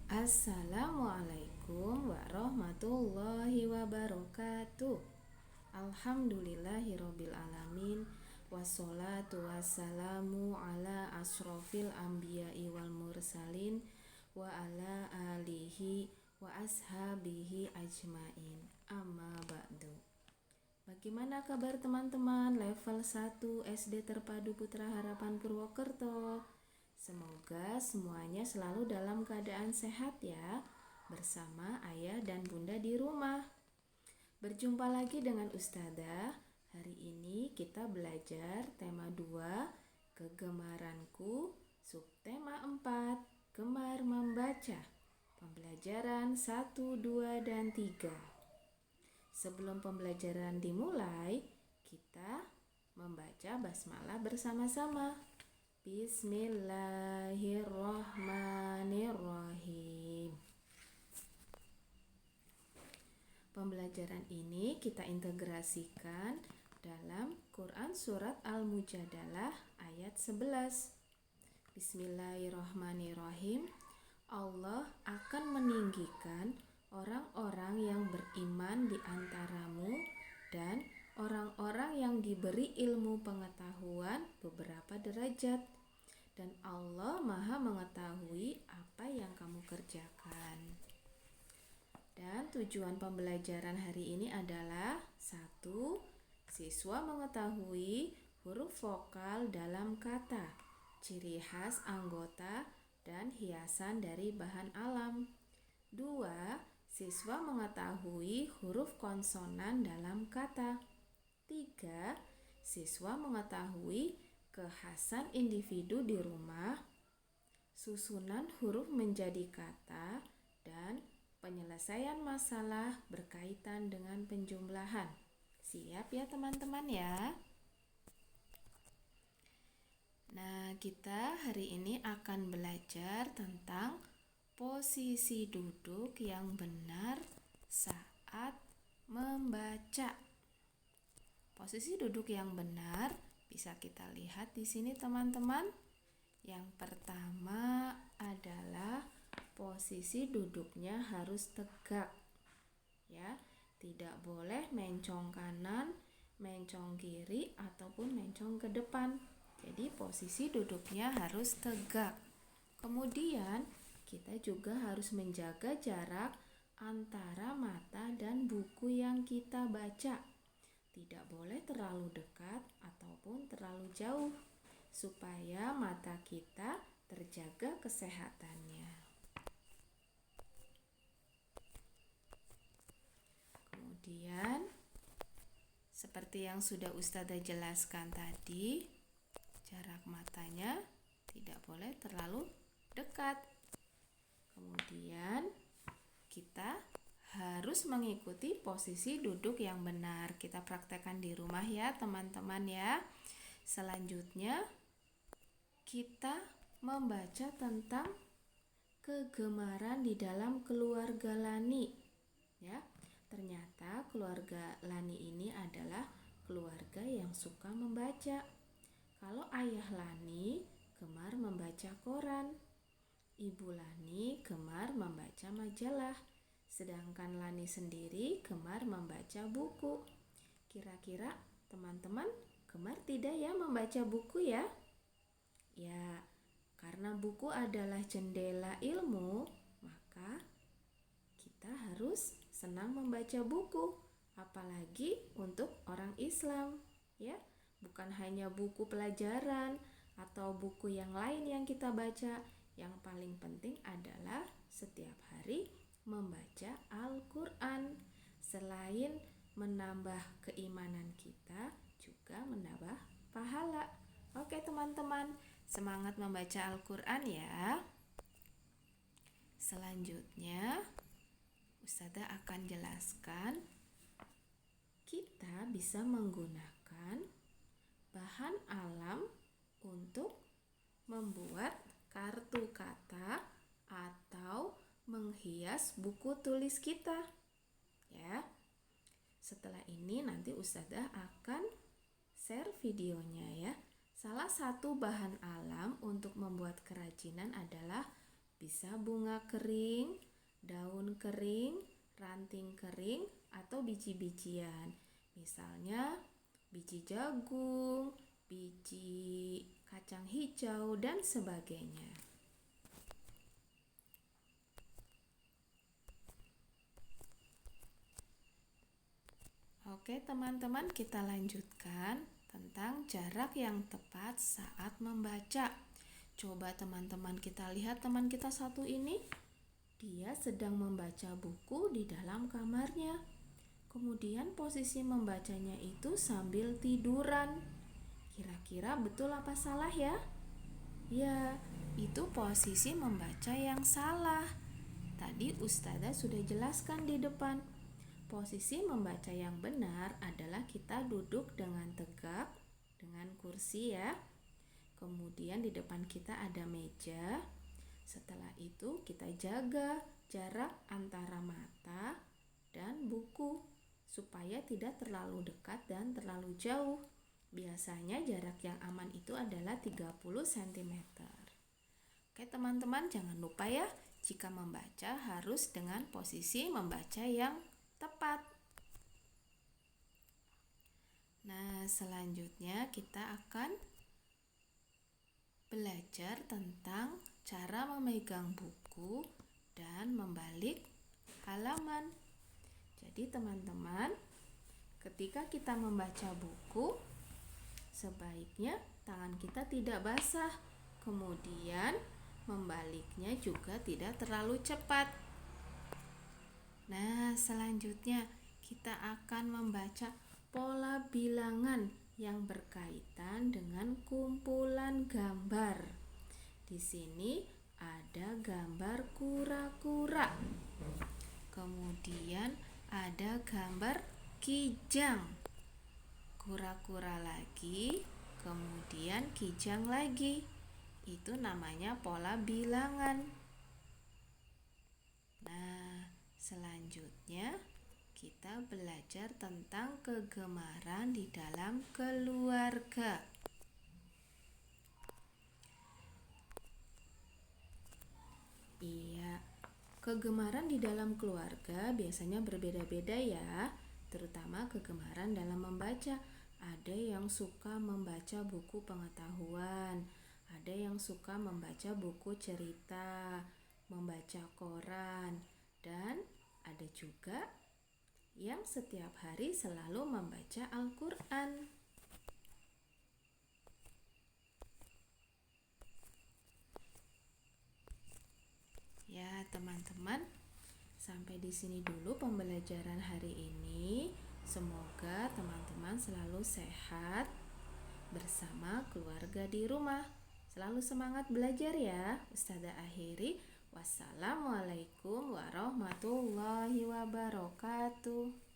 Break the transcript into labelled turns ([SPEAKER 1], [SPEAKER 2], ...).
[SPEAKER 1] Assalamualaikum warahmatullahi wabarakatuh. Alhamdulillahirabbil alamin. Wassalatu wassalamu ala asrofil anbiya'i wal mursalin wa ala alihi wa ashabihi ajmain. Amma ba'du. Bagaimana kabar teman-teman level 1 SD Terpadu Putra Harapan Purwokerto? Semoga semuanya selalu dalam keadaan sehat ya, bersama ayah dan bunda di rumah. Berjumpa lagi dengan Ustadzah. Hari ini kita belajar tema 2, kegemaranku, subtema 4, gemar membaca. Pembelajaran 1, 2, dan 3. Sebelum pembelajaran dimulai, kita membaca basmalah bersama-sama. Bismillahirrahmanirrahim. Pembelajaran ini kita integrasikan dalam Quran Surat Al-Mujadalah ayat 11. Bismillahirrahmanirrahim. Allah akan meninggikan orang-orang yang beriman di antaramu dan orang-orang yang diberi ilmu pengetahuan beberapa derajat, dan Allah Maha mengetahui apa yang kamu kerjakan. Dan tujuan pembelajaran hari ini adalah 1. Siswa mengetahui huruf vokal dalam kata, ciri khas anggota, dan hiasan dari bahan alam. 2. Siswa mengetahui huruf konsonan dalam kata. 3. Siswa mengetahui kekhasan individu di rumah, susunan huruf menjadi kata, dan penyelesaian masalah berkaitan dengan penjumlahan. Siap ya teman-teman ya? Nah, kita hari ini akan belajar tentang posisi duduk yang benar saat membaca. Posisi duduk yang benar bisa kita lihat di sini teman-teman. Yang pertama adalah posisi duduknya harus tegak. Ya, tidak boleh mencong kanan, mencong kiri ataupun mencong ke depan. Jadi posisi duduknya harus tegak. Kemudian kita juga harus menjaga jarak antara mata dan buku yang kita baca. Tidak boleh terlalu dekat ataupun terlalu jauh, supaya mata kita terjaga kesehatannya. Kemudian, seperti yang sudah Ustadzah jelaskan tadi, jarak matanya tidak boleh terlalu dekat. Kemudian, kita harus mengikuti posisi duduk yang benar. Kita praktekkan di rumah ya teman-teman ya. Selanjutnya kita membaca tentang kegemaran di dalam keluarga Lani. Ya, ternyata keluarga Lani ini adalah keluarga yang suka membaca. Kalau ayah Lani gemar membaca koran, ibu Lani gemar membaca majalah, sedangkan Lani sendiri gemar membaca buku. Kira-kira teman-teman gemar tidak ya membaca buku ya? Ya, karena buku adalah jendela ilmu, maka kita harus senang membaca buku, apalagi untuk orang Islam, ya. Bukan hanya buku pelajaran atau buku yang lain yang kita baca, yang paling penting adalah setiap hari membaca Al-Quran. Selain menambah keimanan kita, juga menambah pahala. Oke teman-teman, semangat membaca Al-Quran ya. Selanjutnya, Ustadzah akan jelaskan kita bisa menggunakan bahan alam untuk membuat kartu kata atau menghias buku tulis kita. Ya. Setelah ini nanti Ustadzah akan share videonya ya. Salah satu bahan alam untuk membuat kerajinan adalah Bisa bunga kering, daun kering, ranting kering, atau biji-bijian. Misalnya biji jagung, biji kacang hijau, dan sebagainya. Oke teman-teman, kita lanjutkan tentang jarak yang tepat saat membaca. Coba teman-teman kita lihat teman kita satu ini. Dia sedang membaca buku di dalam kamarnya. Kemudian posisi membacanya itu sambil tiduran. Kira-kira betul apa salah ya? Ya, itu posisi membaca yang salah. Tadi Ustazah sudah jelaskan di depan. Posisi membaca yang benar adalah kita duduk dengan tegak dengan kursi ya. Kemudian di depan kita ada meja. Setelah itu kita jaga jarak antara mata dan buku supaya tidak terlalu dekat dan terlalu jauh. Biasanya jarak yang aman itu adalah 30 cm. Oke teman-teman, jangan lupa ya, jika membaca harus dengan posisi membaca yang tepat. Nah, selanjutnya kita akan belajar tentang cara memegang buku dan membalik halaman. Jadi teman-teman, ketika kita membaca buku, sebaiknya tangan kita tidak basah. Kemudian membaliknya juga tidak terlalu cepat. Nah, selanjutnya kita akan membaca pola bilangan yang berkaitan dengan kumpulan gambar. Di sini ada gambar kura-kura. Kemudian ada gambar kijang. Kura-kura lagi, kemudian kijang lagi. Itu namanya pola bilangan. Nah, selanjutnya kita belajar tentang kegemaran di dalam keluarga. Iya, kegemaran di dalam keluarga biasanya berbeda-beda ya, terutama kegemaran dalam membaca. Ada yang suka membaca buku pengetahuan, ada yang suka membaca buku cerita, membaca koran, dan ada juga yang setiap hari selalu membaca Al-Quran. Ya, teman-teman, sampai di sini dulu pembelajaran hari ini. Semoga teman-teman selalu sehat bersama keluarga di rumah. Selalu semangat belajar ya. Ustazah akhiri. Wassalamualaikum warahmatullahi wabarakatuh.